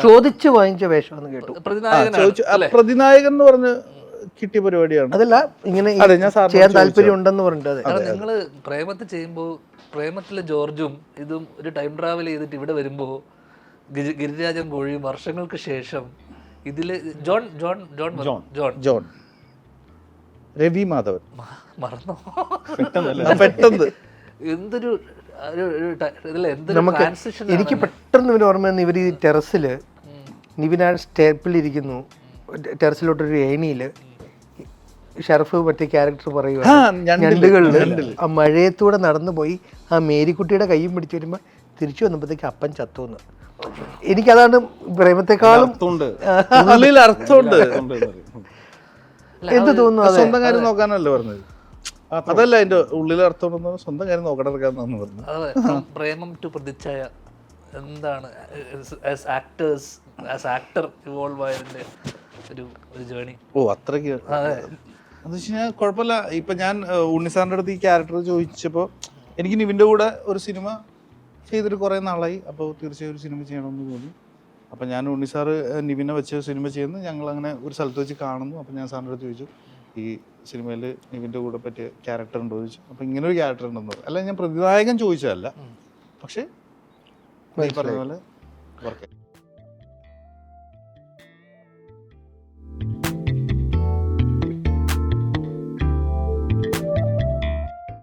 ചോദിച്ചു വാങ്ങിച്ച വേഷമെന്ന് കേട്ടു. പ്രതിനായകൻ എന്ന് പറഞ്ഞ് കിട്ടിയ പരിപാടിയാണ്. അതല്ല ഇങ്ങനെ ചെയ്യാൻ താല്പര്യം ഉണ്ടെന്ന് പറഞ്ഞിട്ട്. നിങ്ങള് പ്രേമത്തിൽ ചെയ്യുമ്പോൾ പ്രേമത്തിലെ ജോർജും ഇതും ഒരു ടൈം ട്രാവൽ ചെയ്തിട്ട് ഇവിടെ വരുമ്പോ ഗിരിരാജൻ കോഴിയും വർഷങ്ങൾക്ക് ശേഷം ഇതില് John John John John John Ravi Madhavan മറന്നോ പെട്ടെന്ന് എന്തൊരു എനിക്ക് പെട്ടെന്ന് ഇവര് ഓർമ്മ വന്ന് ഇവർ ഈ ടെറസില് നിവിനാ സ്റ്റേപ്പിലിരിക്കുന്നു, ടെറസിലോട്ടൊരു ഏണിയില് ഷറഫ് മറ്റേ ക്യാരക്ടർ പറയുക ഞണ്ടുകളില് ആ മഴയത്തൂടെ നടന്നു പോയി ആ മേരിക്കുട്ടിയുടെ കൈയും പിടിച്ചു വരുമ്പോ തിരിച്ചു വന്നപ്പോഴത്തേക്ക് അപ്പൻ ചത്തുന്ന്. എനിക്കതാണ് പ്രേമത്തെക്കാളും അർത്ഥമുണ്ട്. എന്ത് തോന്നുന്നു? സ്വന്തം കാര്യം നോക്കാനല്ലേ പറഞ്ഞത്? അതല്ല അതിന്റെ ഉള്ളിൽ അർത്ഥമുണ്ടെന്ന് സ്വന്തം കാര്യം നോക്കണമെന്ന് പറഞ്ഞു. പ്രേമം ടു പ്രതിച്ഛായ എന്താണ് ആക്ടർ ഇവോൾവ് ആയതിന്റെ ഒരു ജേണി? അത്രയ്ക്ക് എന്ന് വെച്ച് കഴിഞ്ഞാൽ കുഴപ്പമില്ല. ഇപ്പൊ ഞാൻ ഉണ്ണിസാറിന്റെ അടുത്ത് ഈ ക്യാരക്ടർ ചോദിച്ചപ്പോൾ എനിക്ക് നിവിന്റെ കൂടെ ഒരു സിനിമ ചെയ്തിട്ട് കുറേ നാളായി. അപ്പോൾ തീർച്ചയായും ഒരു സിനിമ ചെയ്യണമെന്ന് തോന്നി. അപ്പം ഞാൻ ഉണ്ണിസാറ് നിവിനെ വെച്ച് സിനിമ ചെയ്യുന്നു. ഞങ്ങളങ്ങനെ ഒരു സ്ഥലത്ത് വെച്ച് കാണുന്നു. അപ്പം ഞാൻ സാറിൻ്റെ അടുത്ത് ചോദിച്ചു, ഈ സിനിമയിൽ നിവിൻ്റെ കൂടെ പറ്റിയ ക്യാരക്ടർ ഉണ്ടോ ചോദിച്ചു. അപ്പം ഇങ്ങനെ ഒരു ക്യാരക്ടർ ഉണ്ടെന്ന് പറഞ്ഞു. അല്ല, ഞാൻ പ്രതിനായകൻ ചോദിച്ചതല്ല, പക്ഷേ പറഞ്ഞ പോലെ വർക്ക്